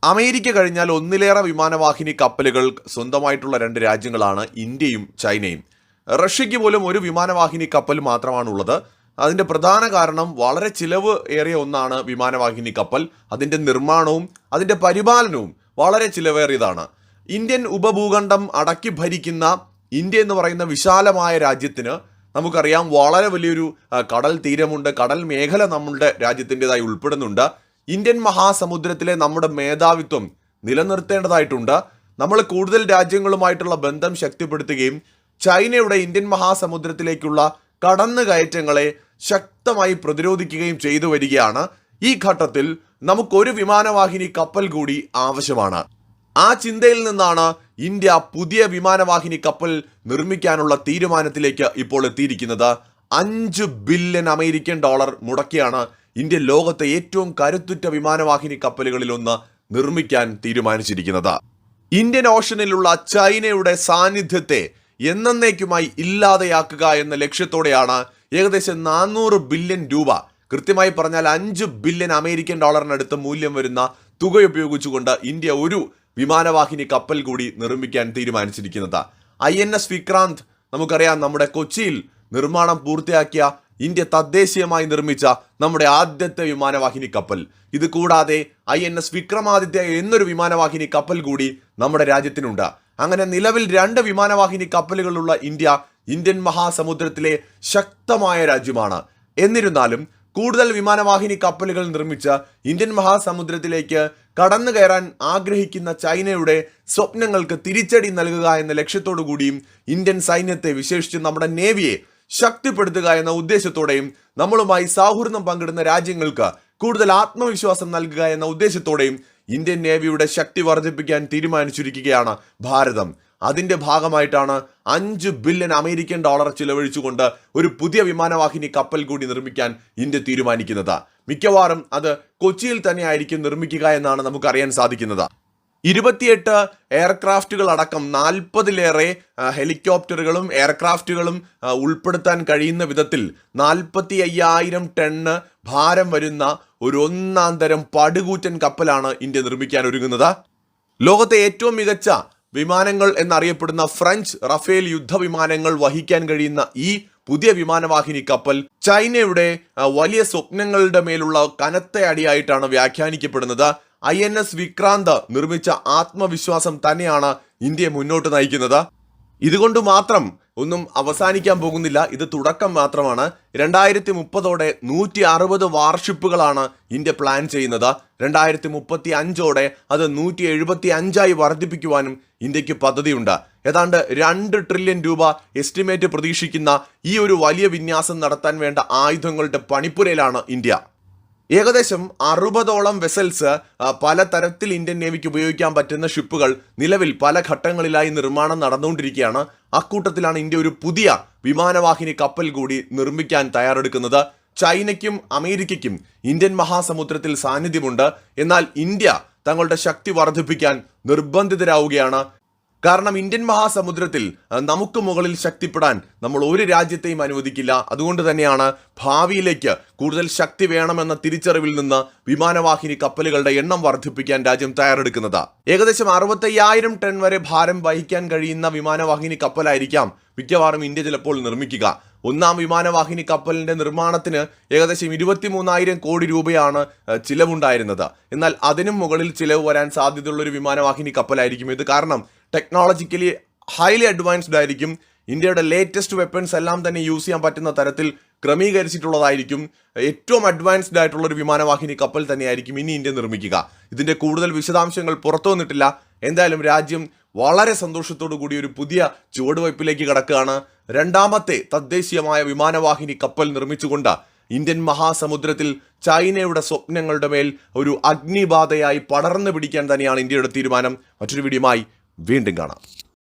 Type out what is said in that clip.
America കഴിഞ്ഞാൽ ഒന്നിലേറെ വിമാനവാഹിനി കപ്പലുകൾ സ്വന്തമായിട്ടുള്ള രണ്ട് രാജ്യങ്ങളാണ് ഇന്ത്യയും ചൈനയും. റഷ്യയ്ക്ക് പോലും ഒരു വിമാനവാഹിനി കപ്പൽ മാത്രമാണുള്ളത്. അതിൻ്റെ പ്രധാന കാരണം വളരെ ചിലവ് ഏറിയ ഒന്നാണ് വിമാനവാഹിനി കപ്പൽ. അതിൻ്റെ നിർമ്മാണവും അതിൻ്റെ പരിപാലനവും വളരെ ചിലവേറിയതാണ്. ഇന്ത്യൻ ഉപഭൂഖണ്ഡം അടക്കി ഭരിക്കുന്ന ഇന്ത്യ എന്ന് പറയുന്ന വിശാലമായ രാജ്യത്തിന് നമുക്കറിയാം വളരെ വലിയൊരു കടൽ തീരമുണ്ട്. കടൽ മേഖല നമ്മളുടെ രാജ്യത്തിൻ്റെതായി ഉൾപ്പെടുന്നുണ്ട്. ഇന്ത്യൻ മഹാസമുദ്രത്തിലെ നമ്മുടെ മേധാവിത്വം നിലനിർത്തേണ്ടതായിട്ടുണ്ട്. നമ്മൾ കൂടുതൽ രാജ്യങ്ങളുമായിട്ടുള്ള ബന്ധം ശക്തിപ്പെടുത്തുകയും ചൈനയുടെ ഇന്ത്യൻ മഹാസമുദ്രത്തിലേക്കുള്ള കടന്നുകയറ്റങ്ങളെ ശക്തമായി പ്രതിരോധിക്കുകയും ചെയ്തു വരികയാണ്. ഈ ഘട്ടത്തിൽ നമുക്കൊരു വിമാനവാഹിനി കപ്പൽ കൂടി ആവശ്യമാണ്. ആ ചിന്തയിൽ നിന്നാണ് ഇന്ത്യ പുതിയ വിമാനവാഹിനി കപ്പൽ നിർമ്മിക്കാനുള്ള തീരുമാനത്തിലേക്ക് ഇപ്പോൾ എത്തിയിരിക്കുന്നത്. $5 ബില്യൺ മുടക്കിയാണ് ഇന്ത്യ ലോകത്തെ ഏറ്റവും കരുത്തുറ്റ വിമാനവാഹിനി കപ്പലുകളിൽ ഒന്ന് നിർമ്മിക്കാൻ തീരുമാനിച്ചിരിക്കുന്നത്. ഇന്ത്യൻ ഓഷനിലുള്ള ചൈനയുടെ സാന്നിധ്യത്തെ എന്നേക്കുമായി ഇല്ലാതെയാക്കുക എന്ന ലക്ഷ്യത്തോടെയാണ് ഏകദേശം 400 ബില്യൺ രൂപ, കൃത്യമായി പറഞ്ഞാൽ $5 ബില്യൺ മൂല്യം വരുന്ന തുക ഉപയോഗിച്ചുകൊണ്ട് ഇന്ത്യ ഒരു വിമാനവാഹിനി കപ്പൽ കൂടി നിർമ്മിക്കാൻ തീരുമാനിച്ചിരിക്കുന്നത്. INS വിക്രാന്ത് നമുക്കറിയാം, നമ്മുടെ കൊച്ചിയിൽ നിർമ്മാണം പൂർത്തിയാക്കിയ ഇന്ത്യ തദ്ദേശീയമായി നിർമ്മിച്ച നമ്മുടെ ആദ്യത്തെ വിമാനവാഹിനി കപ്പൽ. ഇത് കൂടാതെ INS വിക്രമാദിത്യ എന്നൊരു വിമാനവാഹിനി കപ്പൽ കൂടി നമ്മുടെ രാജ്യത്തിനുണ്ട്. അങ്ങനെ നിലവിൽ 2 വിമാനവാഹിനി കപ്പലുകളുള്ള ഇന്ത്യ ഇന്ത്യൻ മഹാസമുദ്രത്തിലെ ശക്തമായ രാജ്യമാണ്. എന്നിരുന്നാലും കൂടുതൽ വിമാനവാഹിനി കപ്പലുകൾ നിർമ്മിച്ച് ഇന്ത്യൻ മഹാസമുദ്രത്തിലേക്ക് കടന്നു കയറാൻ ആഗ്രഹിക്കുന്ന ചൈനയുടെ സ്വപ്നങ്ങൾക്ക് തിരിച്ചടി നൽകുക എന്ന ലക്ഷ്യത്തോടു കൂടിയും ഇന്ത്യൻ സൈന്യത്തെ, വിശേഷിച്ച് നമ്മുടെ നേവിയെ ശക്തിപ്പെടുത്തുക എന്ന ഉദ്ദേശത്തോടെയും നമ്മളുമായി സൗഹൃദം പങ്കിടുന്ന രാജ്യങ്ങൾക്ക് കൂടുതൽ ആത്മവിശ്വാസം നൽകുക എന്ന ഉദ്ദേശത്തോടെയും ഇന്ത്യൻ നേവിയുടെ ശക്തി വർദ്ധിപ്പിക്കാൻ തീരുമാനിച്ചിരിക്കുകയാണ് ഭാരതം. അതിൻ്റെ ഭാഗമായിട്ടാണ് $5 ബില്യൺ ചിലവഴിച്ചുകൊണ്ട് ഒരു പുതിയ വിമാനവാഹിനി കപ്പൽ കൂടി നിർമ്മിക്കാൻ ഇന്ത്യ തീരുമാനിക്കുന്നത്. മിക്കവാറും അത് കൊച്ചിയിൽ തന്നെ ആയിരിക്കും നിർമ്മിക്കുക എന്നാണ് നമുക്കറിയാൻ സാധിക്കുന്നത്. 28 എയർക്രാഫ്റ്റുകൾ അടക്കം 40-ലേറെ ഹെലികോപ്റ്ററുകളും എയർക്രാഫ്റ്റുകളും ഉൾപ്പെടുത്താൻ കഴിയുന്ന വിധത്തിൽ 45,000 ടണ്ണ് ഭാരം വരുന്ന ഒരു ഒന്നാം തരം പടുകൂറ്റൻ കപ്പലാണ് ഇന്ത്യ നിർമ്മിക്കാൻ ഒരുങ്ങുന്നത്. ലോകത്തെ ഏറ്റവും മികച്ച വിമാനങ്ങൾ എന്നറിയപ്പെടുന്ന ഫ്രഞ്ച് റഫേൽ യുദ്ധവിമാനങ്ങൾ വഹിക്കാൻ കഴിയുന്ന ഈ പുതിയ വിമാനവാഹിനി കപ്പൽ ചൈനയുടെ വലിയ സ്വപ്നങ്ങളുടെ മേലുള്ള കനത്ത അടിയായിട്ടാണ് വ്യാഖ്യാനിക്കപ്പെടുന്നത്. INS വിക്രാന്ത് നിർമ്മിച്ച ആത്മവിശ്വാസം തന്നെയാണ് ഇന്ത്യയെ മുന്നോട്ട് നയിക്കുന്നത്. ഇതുകൊണ്ട് മാത്രം ഒന്നും അവസാനിക്കാൻ പോകുന്നില്ല. ഇത് തുടക്കം മാത്രമാണ്. 2030ഓടെ 160 വാർഷിപ്പുകളാണ് ഇന്ത്യ പ്ലാൻ ചെയ്യുന്നത്. 2035ഓടെ അത് 175ആയി വർദ്ധിപ്പിക്കുവാനും ഇന്ത്യക്ക് പദ്ധതിയുണ്ട്. ഏതാണ്ട് 2 ട്രില്യൺ രൂപ എസ്റ്റിമേറ്റ് പ്രതീക്ഷിക്കുന്ന ഈ ഒരു വലിയ വിന്യാസം നടത്താൻ വേണ്ട ആയുധങ്ങളുടെ പണിപ്പുരയിലാണ് ഇന്ത്യ. ഏകദേശം 60ഓളം വെസൽസ്, പലതരത്തിൽ ഇന്ത്യൻ നേവിക്ക് ഉപയോഗിക്കാൻ പറ്റുന്ന ഷിപ്പുകൾ നിലവിൽ പല ഘട്ടങ്ങളിലായി നിർമ്മാണം നടന്നുകൊണ്ടിരിക്കുകയാണ്. അക്കൂട്ടത്തിലാണ് ഇന്ത്യ ഒരു പുതിയ വിമാനവാഹിനി കപ്പൽ കൂടി നിർമ്മിക്കാൻ തയ്യാറെടുക്കുന്നത്. ചൈനയ്ക്കും അമേരിക്കയ്ക്കും ഇന്ത്യൻ മഹാസമുദ്രത്തിൽ സാന്നിധ്യമുണ്ട്. എന്നാൽ ഇന്ത്യ തങ്ങളുടെ ശക്തി വർദ്ധിപ്പിക്കാൻ നിർബന്ധിതരാവുകയാണ്. കാരണം ഇന്ത്യൻ മഹാസമുദ്രത്തിൽ നമുക്ക് മുകളിൽ ശക്തിപ്പെടാൻ നമ്മൾ ഒരു രാജ്യത്തെയും അനുവദിക്കില്ല. അതുകൊണ്ട് തന്നെയാണ് ഭാവിയിലേക്ക് കൂടുതൽ ശക്തി വേണമെന്ന തിരിച്ചറിവിൽ നിന്ന് വിമാനവാഹിനി കപ്പലുകളുടെ എണ്ണം വർദ്ധിപ്പിക്കാൻ രാജ്യം തയ്യാറെടുക്കുന്നത്. ഏകദേശം 65,000 ടൺ വരെ ഭാരം വഹിക്കാൻ കഴിയുന്ന വിമാനവാഹിനി കപ്പലായിരിക്കാം മിക്കവാറും ഇന്ത്യ ചിലപ്പോൾ നിർമ്മിക്കുക. ഒന്നാം വിമാനവാഹിനി കപ്പലിന്റെ നിർമ്മാണത്തിന് ഏകദേശം 23,000 കോടി രൂപയാണ് ചിലവുണ്ടായിരുന്നത്. എന്നാൽ അതിനും മുകളിൽ ചിലവ് വരാൻ സാധ്യതയുള്ള ഒരു വിമാനവാഹിനി കപ്പലായിരിക്കും ഇത്. കാരണം ടെക്നോളജിക്കലി ഹൈലി അഡ്വാൻസ്ഡ് ആയിരിക്കും. ഇന്ത്യയുടെ ലേറ്റസ്റ്റ് വെപ്പൺസ് എല്ലാം തന്നെ യൂസ് ചെയ്യാൻ പറ്റുന്ന തരത്തിൽ ക്രമീകരിച്ചിട്ടുള്ളതായിരിക്കും. ഏറ്റവും അഡ്വാൻസ്ഡ് ആയിട്ടുള്ള ഒരു വിമാനവാഹിനി കപ്പൽ തന്നെയായിരിക്കും ഇനി ഇന്ത്യ നിർമ്മിക്കുക. ഇതിന്റെ കൂടുതൽ വിശദാംശങ്ങൾ പുറത്തു വന്നിട്ടില്ല. എന്തായാലും രാജ്യം വളരെ സന്തോഷത്തോടു കൂടി ഒരു പുതിയ ചുവടുവയ്പ്പിലേക്ക് കടക്കുകയാണ്. 2ാമത്തെ തദ്ദേശീയമായ വിമാനവാഹിനി കപ്പൽ നിർമ്മിച്ചുകൊണ്ട് ഇന്ത്യൻ മഹാസമുദ്രത്തിൽ ചൈനയുടെ സ്വപ്നങ്ങളുടെ മേൽ ഒരു അഗ്നിബാധയായി പടർന്നു പിടിക്കാൻ തന്നെയാണ് ഇന്ത്യയുടെ തീരുമാനം. മറ്റൊരു വീഡിയോയുമായി വീണ്ടും കാണാം.